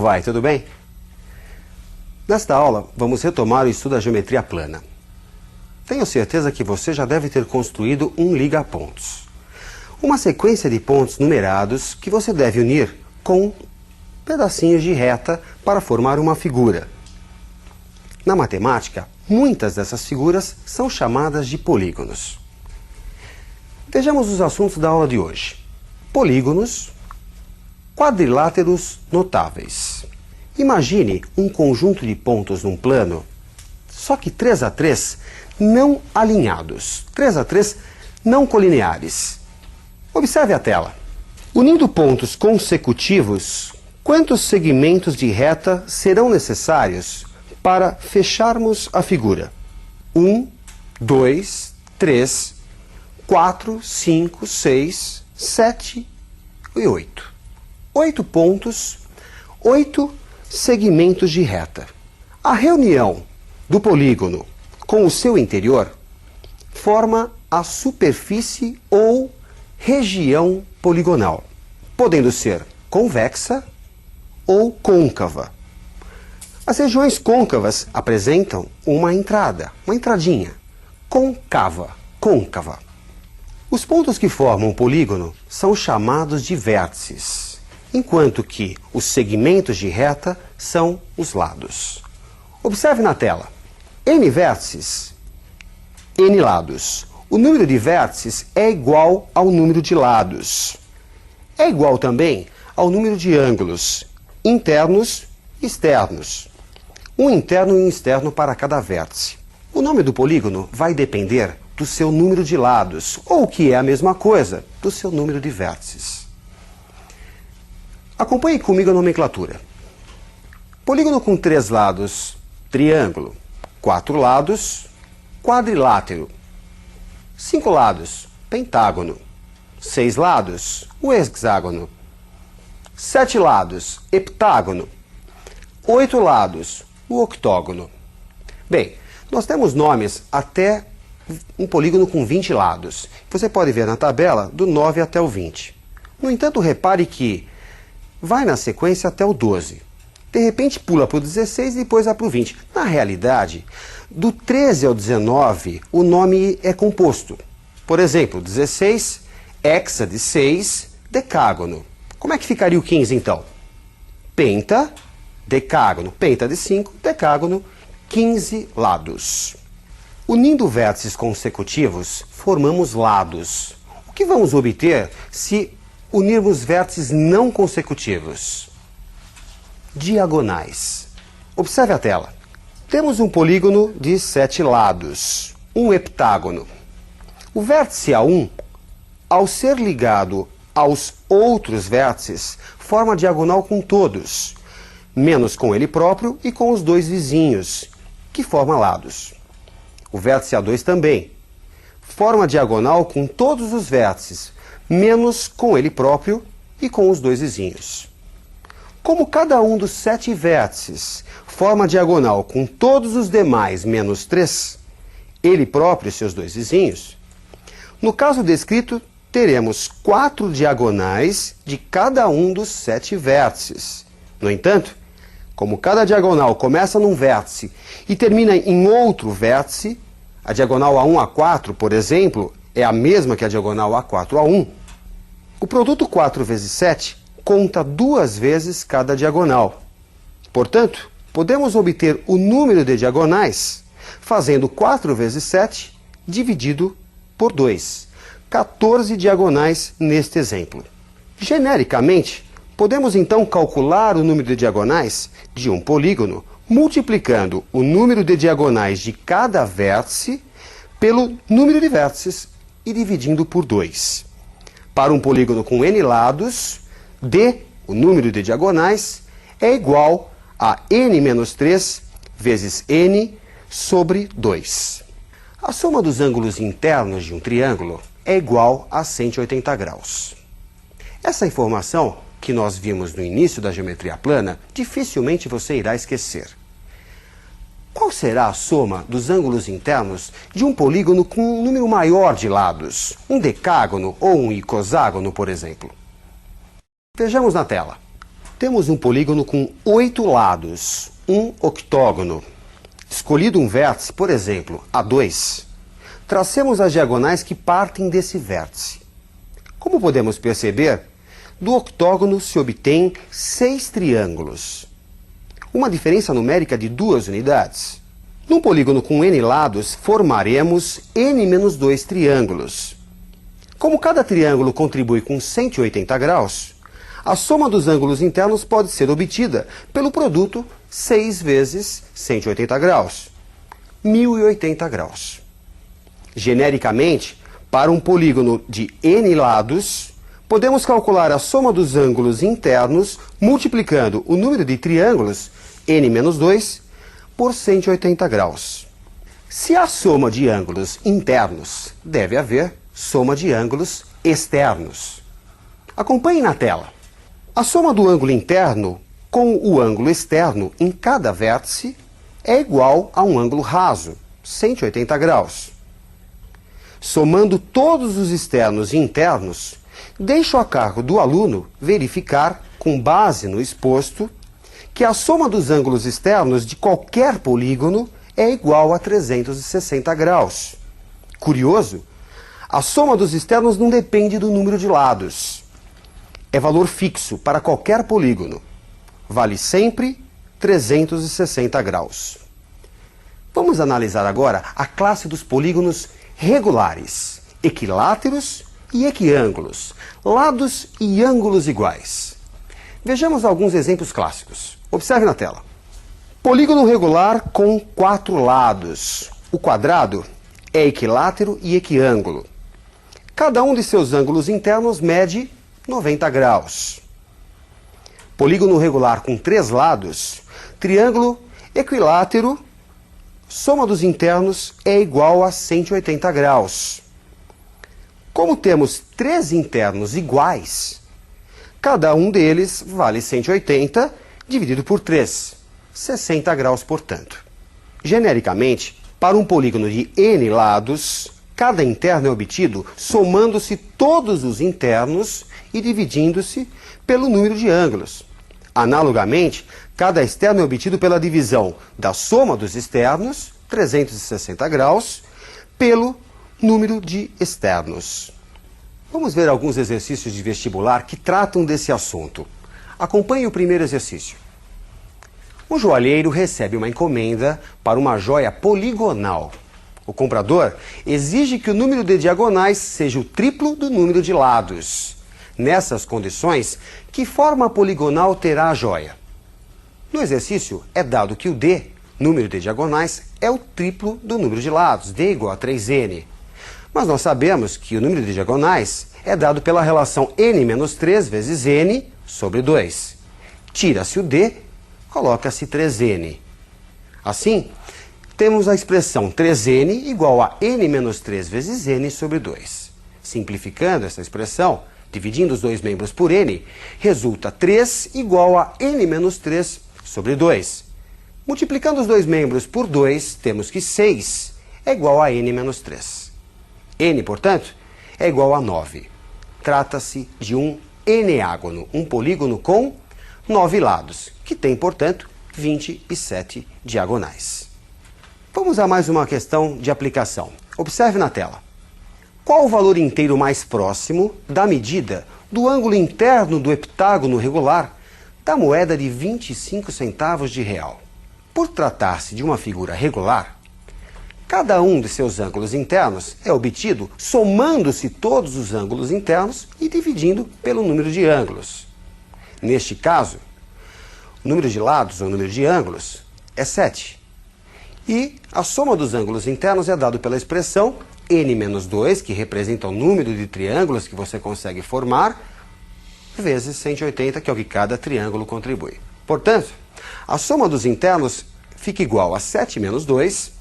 Como vai? Tudo bem? Nesta aula, vamos retomar o estudo da geometria plana. Tenho certeza que você já deve ter construído um liga-pontos. Uma sequência de pontos numerados que você deve unir com pedacinhos de reta para formar uma figura. Na matemática, muitas dessas figuras são chamadas de polígonos. Vejamos os assuntos da aula de hoje. Polígonos, quadriláteros notáveis. Imagine um conjunto de pontos num plano, só que 3 a 3 não alinhados, 3 a 3 não colineares. Observe a tela. Unindo pontos consecutivos, quantos segmentos de reta serão necessários para fecharmos a figura? 1, 2, 3, 4, 5, 6, 7 e 8. 8 pontos, 8 segmentos de reta. A reunião do polígono com o seu interior forma a superfície ou região poligonal, podendo ser convexa ou côncava. As regiões côncavas apresentam uma entrada, uma entradinha, côncava. Os pontos que formam o polígono são chamados de vértices, enquanto que os segmentos de reta são os lados. Observe na tela. N vértices, N lados. O número de vértices é igual ao número de lados. É igual também ao número de ângulos internos e externos. Um interno e um externo para cada vértice. O nome do polígono vai depender do seu número de lados, ou, o que é a mesma coisa, do seu número de vértices. Acompanhe comigo a nomenclatura. Polígono com 3 lados, triângulo. 4 lados, quadrilátero. 5 lados, pentágono. 6 lados, o hexágono. 7 lados, heptágono. 8 lados, o octógono. Bem, nós temos nomes até um polígono com 20 lados. Você pode ver na tabela do 9 até o 20. No entanto, repare que vai na sequência até o 12. De repente pula para o 16 e depois vai para o 20. Na realidade, do 13 ao 19, o nome é composto. Por exemplo, 16, hexa de 6, decágono. Como é que ficaria o 15 então? Penta, decágono. Penta de 5, decágono, 15 lados. Unindo vértices consecutivos, formamos lados. O que vamos obter se unirmos vértices não consecutivos? Diagonais. Observe a tela. Temos um polígono de 7 lados, um heptágono. O vértice A1, ao ser ligado aos outros vértices, forma diagonal com todos, menos com ele próprio e com os dois vizinhos, que formam lados. O vértice A2 também forma diagonal com todos os vértices, menos com ele próprio e com os dois vizinhos. Como cada um dos 7 vértices forma diagonal com todos os demais menos 3, ele próprio e seus dois vizinhos, no caso descrito, teremos 4 diagonais de cada um dos 7 vértices. No entanto, como cada diagonal começa num vértice e termina em outro vértice, a diagonal A1 a 4, por exemplo, é a mesma que a diagonal A4 a 1, o produto 4 vezes 7 conta 2 vezes cada diagonal. Portanto, podemos obter o número de diagonais fazendo 4 vezes 7 dividido por 2. 14 diagonais neste exemplo. Genericamente, podemos então calcular o número de diagonais de um polígono multiplicando o número de diagonais de cada vértice pelo número de vértices e dividindo por 2. Para um polígono com n lados, D, o número de diagonais, é igual a n menos 3 vezes n sobre 2. A soma dos ângulos internos de um triângulo é igual a 180 graus. Essa informação que nós vimos no início da geometria plana, dificilmente você irá esquecer. Qual será a soma dos ângulos internos de um polígono com um número maior de lados, um decágono ou um icoságono, por exemplo? Vejamos na tela. Temos um polígono com 8 lados, um octógono. Escolhido um vértice, por exemplo, A2, tracemos as diagonais que partem desse vértice. Como podemos perceber, do octógono se obtém 6 triângulos. Uma diferença numérica de 2 unidades. Num polígono com n lados, formaremos n-2 triângulos. Como cada triângulo contribui com 180 graus, a soma dos ângulos internos pode ser obtida pelo produto 6 vezes 180 graus, 1080 graus. Genericamente, para um polígono de n lados, podemos calcular a soma dos ângulos internos multiplicando o número de triângulos, n-2, por 180 graus. Se há soma de ângulos internos, deve haver soma de ângulos externos. Acompanhe na tela. A soma do ângulo interno com o ângulo externo em cada vértice é igual a um ângulo raso, 180 graus. Somando todos os externos e internos, deixo a cargo do aluno verificar, com base no exposto, que a soma dos ângulos externos de qualquer polígono é igual a 360 graus. Curioso, a soma dos externos não depende do número de lados. É valor fixo para qualquer polígono. Vale sempre 360 graus. Vamos analisar agora a classe dos polígonos regulares, equiláteros e equiângulos, lados e ângulos iguais. Vejamos alguns exemplos clássicos. Observe na tela. Polígono regular com 4 lados. O quadrado é equilátero e equiângulo. Cada um de seus ângulos internos mede 90 graus. Polígono regular com 3 lados, triângulo equilátero, soma dos internos é igual a 180 graus. Como temos 3 internos iguais, cada um deles vale 180 dividido por 3, 60 graus, portanto. Genericamente, para um polígono de n lados, cada interno é obtido somando-se todos os internos e dividindo-se pelo número de ângulos. Analogamente, cada externo é obtido pela divisão da soma dos externos, 360 graus, pelo número de externos. Vamos ver alguns exercícios de vestibular que tratam desse assunto. Acompanhe o primeiro exercício. Um joalheiro recebe uma encomenda para uma joia poligonal. O comprador exige que o número de diagonais seja o triplo do número de lados. Nessas condições, que forma poligonal terá a joia? No exercício, é dado que o D, número de diagonais, é o triplo do número de lados, D igual a 3n. Mas nós sabemos que o número de diagonais é dado pela relação n-3 vezes n sobre 2. Tira-se o D, coloca-se 3n. Assim, temos a expressão 3n igual a n-3 vezes n sobre 2. Simplificando essa expressão, dividindo os dois membros por n, resulta 3 igual a n-3 sobre 2. Multiplicando os dois membros por 2, temos que 6 é igual a n-3. n, portanto, é igual a 9. Trata-se de um eneágono, um polígono com 9 lados, que tem, portanto, 27 diagonais. Vamos a mais uma questão de aplicação. Observe na tela. Qual o valor inteiro mais próximo da medida do ângulo interno do heptágono regular da moeda de 25 centavos de real? Por tratar-se de uma figura regular, cada um de seus ângulos internos é obtido somando-se todos os ângulos internos e dividindo pelo número de ângulos. Neste caso, o número de lados ou número de ângulos é 7. E a soma dos ângulos internos é dado pela expressão n-2, que representa o número de triângulos que você consegue formar, vezes 180, que é o que cada triângulo contribui. Portanto, a soma dos internos fica igual a 7 menos 2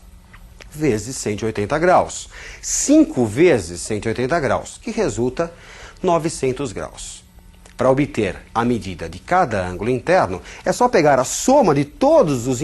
vezes 180 graus. 5 vezes 180 graus, que resulta 900 graus. Para obter a medida de cada ângulo interno, é só pegar a soma de todos os